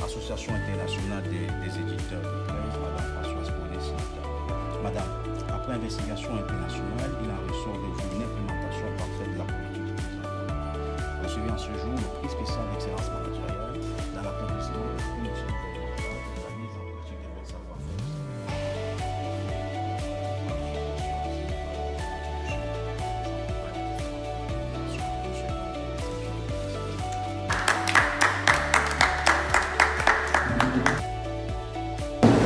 Association internationale des éditeurs de presse, Madame Françoise Bonnet, sénateur. Madame, après investigation internationale, il en ressort de vous une implémentation parfaite de la politique du président. Recevez en ce jour le prix spécial d'excellence managériale dans l'accomplissement de la politique gouvernementale et la mise en pratique des bonnes savoir-faire.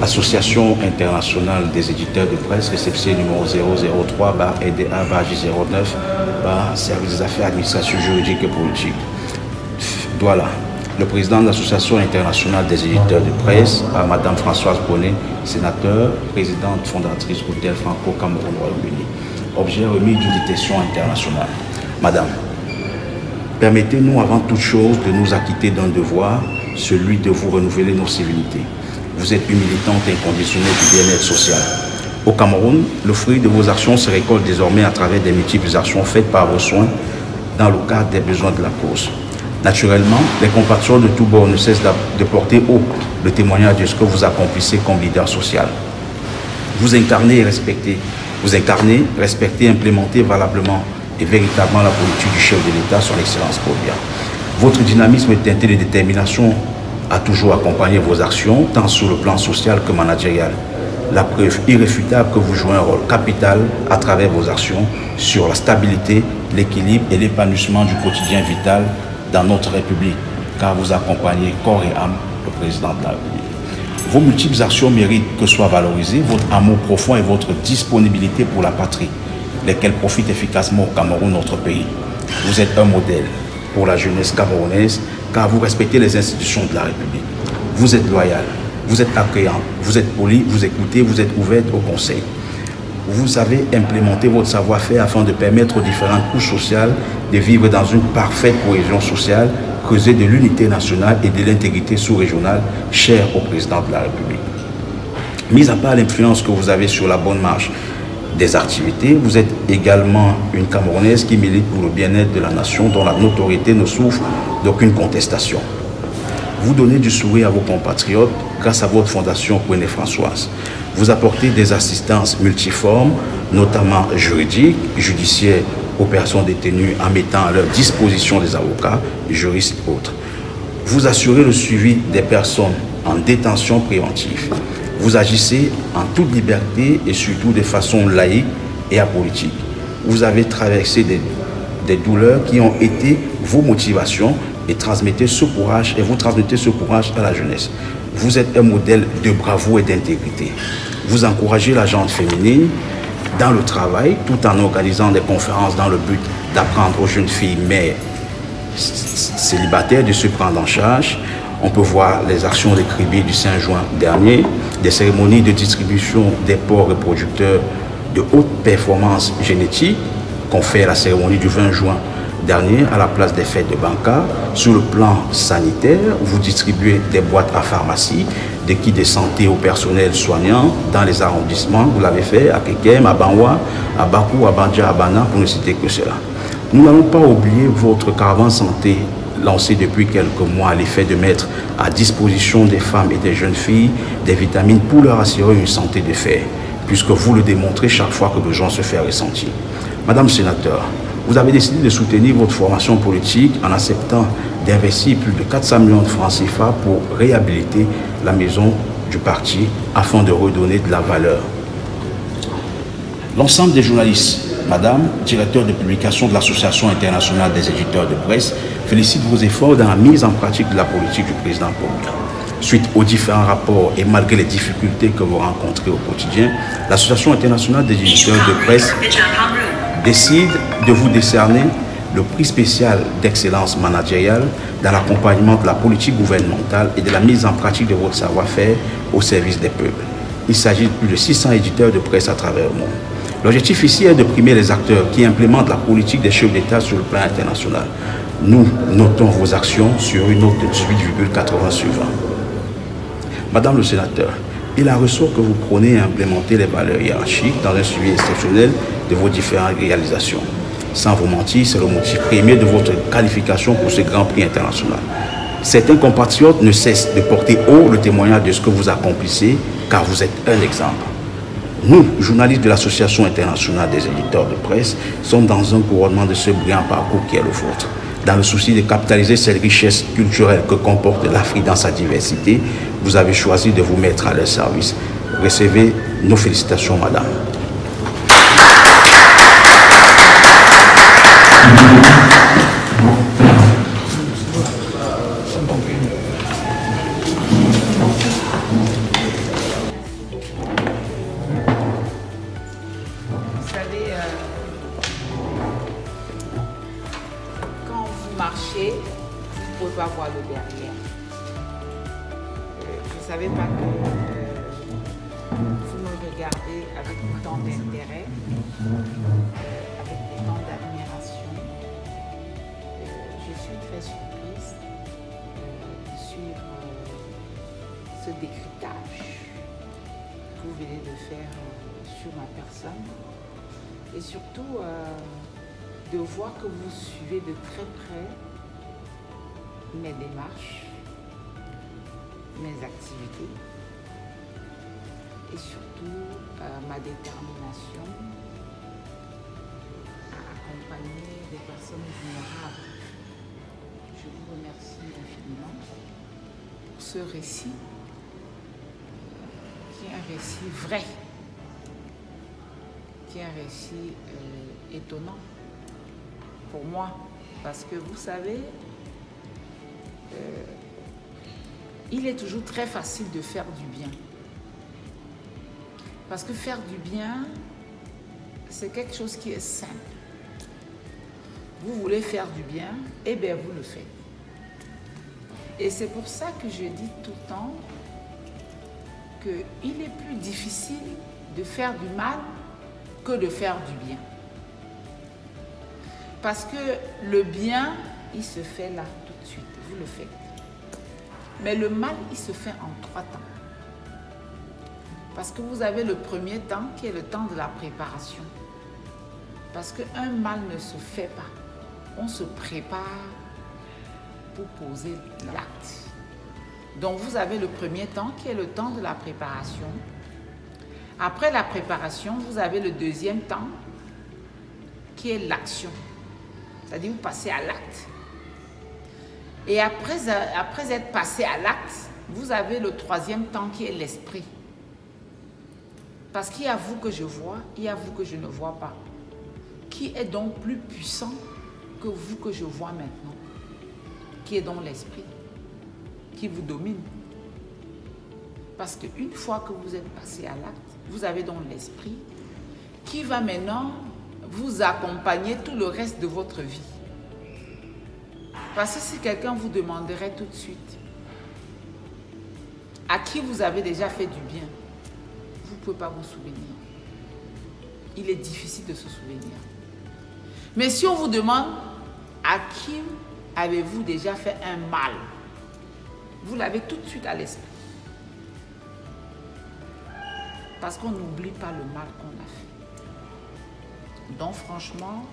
Association internationale des éditeurs de presse, récépissé numéro 003-EDA-J09, service des affaires, administration juridique et politique. Voilà, le président de l'Association internationale des éditeurs de presse, Madame Françoise Bonnet, sénateur, présidente fondatrice Hôtel Franco Cameroun Royaume-Uni. Objet remis d'une détention internationale. Madame, permettez-nous avant toute chose de nous acquitter d'un devoir, celui de vous renouveler nos civilités. Vous êtes une militante inconditionnelle du bien-être social. Au Cameroun, le fruit de vos actions se récolte désormais à travers des multiples actions faites par vos soins dans le cadre des besoins de la cause. Naturellement, les compatriotes de tous bords ne cessent de porter haut le témoignage de ce que vous accomplissez comme leader social. Vous incarnez et respectez. Vous incarnez, respectez, implémentez valablement et véritablement la politique du chef de l'État, son Excellence Paul Biya. Votre dynamisme est teinté de détermination a toujours accompagné vos actions, tant sur le plan social que managérial. La preuve irréfutable que vous jouez un rôle capital à travers vos actions sur la stabilité, l'équilibre et l'épanouissement du quotidien vital dans notre République, car vous accompagnez corps et âme le président de la République. Vos multiples actions méritent que soit valorisé votre amour profond et votre disponibilité pour la patrie, lesquelles profitent efficacement au Cameroun, notre pays. Vous êtes un modèle pour la jeunesse camerounaise, car vous respectez les institutions de la République. Vous êtes loyal, vous êtes accueillant, vous êtes poli, vous écoutez, vous êtes ouvert au conseil. Vous avez implémenté votre savoir-faire afin de permettre aux différentes couches sociales de vivre dans une parfaite cohésion sociale, creusée de l'unité nationale et de l'intégrité sous-régionale chère au président de la République. Mis à part l'influence que vous avez sur la bonne marche des activités, vous êtes également une Camerounaise qui milite pour le bien-être de la nation, dont la notoriété ne souffre d'aucune contestation. Vous donnez du sourire à vos compatriotes grâce à votre fondation René Françoise. Vous apportez des assistances multiformes, notamment juridiques, judiciaires aux personnes détenues en mettant à leur disposition des avocats, juristes et autres. Vous assurez le suivi des personnes en détention préventive. Vous agissez en toute liberté et surtout de façon laïque et apolitique. Vous avez traversé des douleurs qui ont été vos motivations et transmettez ce courage et vous transmettez ce courage à la jeunesse. Vous êtes un modèle de bravoure et d'intégrité. Vous encouragez la gente féminine dans le travail tout en organisant des conférences dans le but d'apprendre aux jeunes filles mères célibataires de se prendre en charge. On peut voir les actions des Cribés du 5 juin dernier, des cérémonies de distribution des porcs reproducteurs de haute performance génétique qu'on fait à la cérémonie du 20 juin dernier à la place des fêtes de Banca. Sur le plan sanitaire, vous distribuez des boîtes à pharmacie, des kits de santé au personnel soignant dans les arrondissements. Vous l'avez fait à Kekem, à Banwa, à Bakou, à Bandja, à Bana, pour ne citer que cela. Nous n'allons pas oublier votre caravane santé lancé depuis quelques mois à l'effet de mettre à disposition des femmes et des jeunes filles des vitamines pour leur assurer une santé de fer, puisque vous le démontrez chaque fois que besoin se fait ressentir. Madame le sénateur, vous avez décidé de soutenir votre formation politique en acceptant d'investir plus de 400 millions de francs CFA pour réhabiliter la maison du parti afin de redonner de la valeur. L'ensemble des journalistes, Madame, directeur de publication de l'Association internationale des éditeurs de presse, félicite vos efforts dans la mise en pratique de la politique du président Paul Biya. Suite aux différents rapports et malgré les difficultés que vous rencontrez au quotidien, l'Association internationale des éditeurs de presse décide de vous décerner le prix spécial d'excellence managériale dans l'accompagnement de la politique gouvernementale et de la mise en pratique de votre savoir-faire au service des peuples. Il s'agit de plus de 600 éditeurs de presse à travers le monde. L'objectif ici est de primer les acteurs qui implémentent la politique des chefs d'État sur le plan international. Nous notons vos actions sur une note de 18,80 sur 20. Madame le sénateur, il en ressort que vous prenez et implémentez les valeurs hiérarchiques dans un suivi exceptionnel de vos différentes réalisations. Sans vous mentir, c'est le motif premier de votre qualification pour ce grand prix international. Certains compatriotes ne cessent de porter haut le témoignage de ce que vous accomplissez, car vous êtes un exemple. Nous, journalistes de l'Association internationale des éditeurs de presse, sommes dans un couronnement de ce brillant parcours qui est le vôtre. Dans le souci de capitaliser cette richesse culturelle que comporte l'Afrique dans sa diversité, vous avez choisi de vous mettre à leur service. Recevez nos félicitations, madame. Quand vous marchez, vous ne pouvez pas voir le derrière. Je ne savais pas que vous me regardez avec autant d'intérêt, avec autant d'admiration. Je suis très surprise de suivre ce décryptage que vous venez de faire sur ma personne et surtout de voir que vous suivez de très près mes démarches, mes activités et surtout ma détermination à accompagner des personnes vulnérables. Je vous remercie infiniment pour ce récit qui est un récit vrai, qui est un récit étonnant pour moi, parce que vous savez, il est toujours très facile de faire du bien. Parce que faire du bien, c'est quelque chose qui est simple. Vous voulez faire du bien, eh bien vous le faites. Et c'est pour ça que je dis tout le temps qu'il est plus difficile de faire du mal que de faire du bien. Parce que le bien, il se fait là tout de suite, vous le faites. Mais le mal, il se fait en 3 temps. Parce que vous avez le premier temps qui est le temps de la préparation. Parce qu'un mal ne se fait pas. On se prépare pour poser l'acte. Donc vous avez le premier temps qui est le temps de la préparation. Après la préparation, vous avez le deuxième temps qui est l'action. C'est-à-dire vous passez à l'acte. Et après être passé à l'acte, vous avez le troisième temps qui est l'esprit. Parce qu'il y a vous que je vois, il y a vous que je ne vois pas. Qui est donc plus puissant que vous que je vois maintenant? Qui est donc l'esprit qui vous domine? Parce qu'une fois que vous êtes passé à l'acte, vous avez donc l'esprit qui va maintenant vous accompagner tout le reste de votre vie. Parce que si quelqu'un vous demanderait tout de suite à qui vous avez déjà fait du bien, vous ne pouvez pas vous souvenir. Il est difficile de se souvenir. Mais si on vous demande à qui avez-vous déjà fait un mal, vous l'avez tout de suite à l'esprit. Parce qu'on n'oublie pas le mal qu'on a fait. Donc franchement,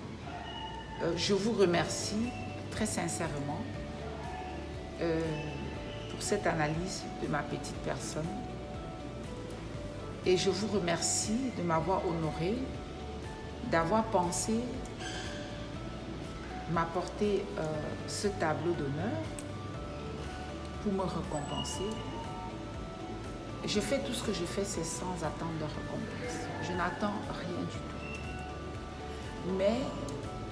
je vous remercie très sincèrement pour cette analyse de ma petite personne. Et je vous remercie de m'avoir honoré, d'avoir pensé m'apporter ce tableau d'honneur pour me récompenser. Je fais tout ce que je fais, c'est sans attendre de récompense. Je n'attends rien du tout. Mais,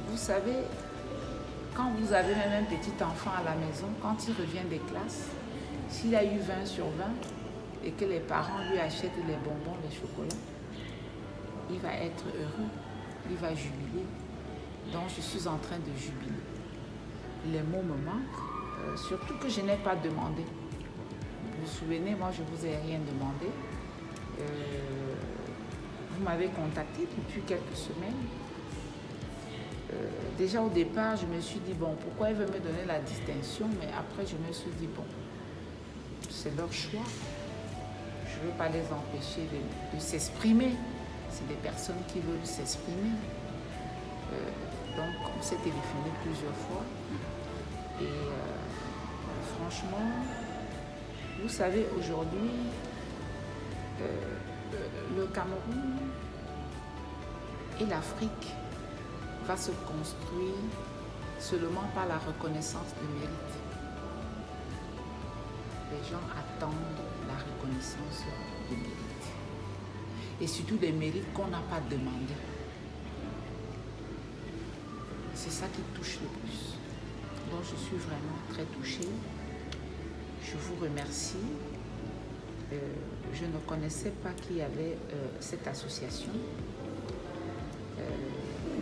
vous savez, quand vous avez même un petit enfant à la maison, quand il revient des classes, s'il a eu 20 sur 20 et que les parents lui achètent les bonbons, les chocolats, il va être heureux, il va jubiler. Donc, je suis en train de jubiler. Les mots me manquent, surtout que je n'ai pas demandé. Vous vous souvenez, moi, je ne vous ai rien demandé. Vous m'avez contacté depuis quelques semaines. Déjà au départ, je me suis dit, bon, pourquoi ils veulent me donner la distinction? Mais après, je me suis dit, bon, c'est leur choix. Je ne veux pas les empêcher de s'exprimer. C'est des personnes qui veulent s'exprimer. Donc, on s'est téléphoné plusieurs fois. Et franchement, vous savez, aujourd'hui, le Cameroun et l'Afrique va se construire seulement par la reconnaissance de mérite. Les gens attendent la reconnaissance de mérite. Et surtout des mérites qu'on n'a pas demandé. C'est ça qui touche le plus. Donc je suis vraiment très touchée. Je vous remercie. Je ne connaissais pas qu'il y avait cette association.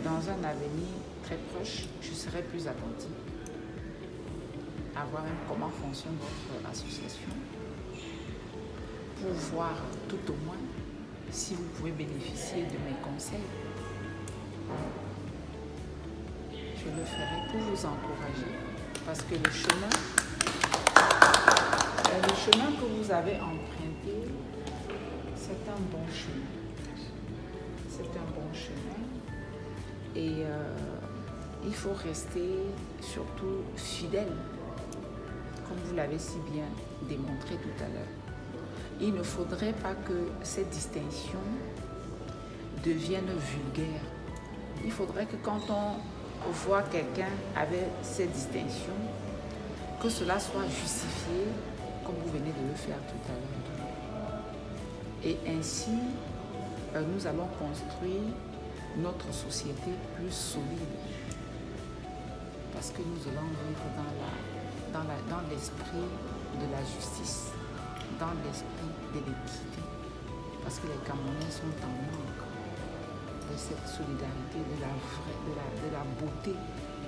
Dans un avenir très proche, je serai plus attentive à voir comment fonctionne votre association pour voir tout au moins si vous pouvez bénéficier de mes conseils. Je le ferai pour vous encourager parce que le chemin que vous avez emprunté, c'est un bon chemin. C'est un bon chemin. Et il faut rester surtout fidèle, comme vous l'avez si bien démontré tout à l'heure. Il ne faudrait pas que cette distinction devienne vulgaire. Il faudrait que quand on voit quelqu'un avec cette distinction, que cela soit justifié, comme vous venez de le faire tout à l'heure. Et ainsi, nous allons construire notre société plus solide. Parce que nous allons vivre dans l'esprit de la justice, dans l'esprit de l'équité. Parce que les Camerounais sont en manque de cette solidarité, de la beauté.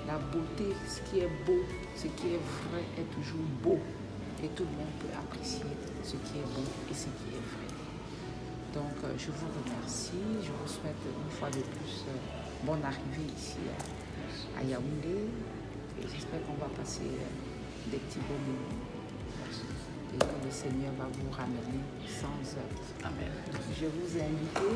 La beauté, ce qui est beau, ce qui est vrai est toujours beau. Et tout le monde peut apprécier ce qui est beau et ce qui est vrai. Donc, je vous remercie. Je vous souhaite une fois de plus bonne arrivée ici à Yaoundé. Et j'espère qu'on va passer des petits beaux moments. Et que le Seigneur va vous ramener sans heurts. Amen. Je vous ai invité